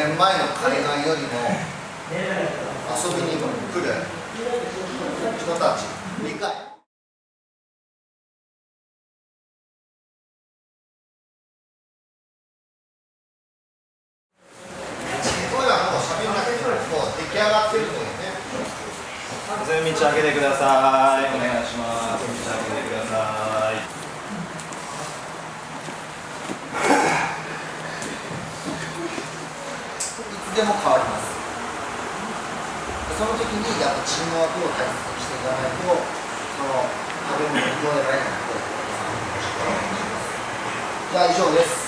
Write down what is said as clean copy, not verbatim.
年前の海岸よりも遊びに来る人たち理解。これはもう喋んなくてもう出来上がってるのよね。全部道開けてください。お願いします。道開けてください。いつでも変わります。その時にやっぱチームワークを大切にしていかないと、その食べ物をどうやらないかと。じゃあ以上です。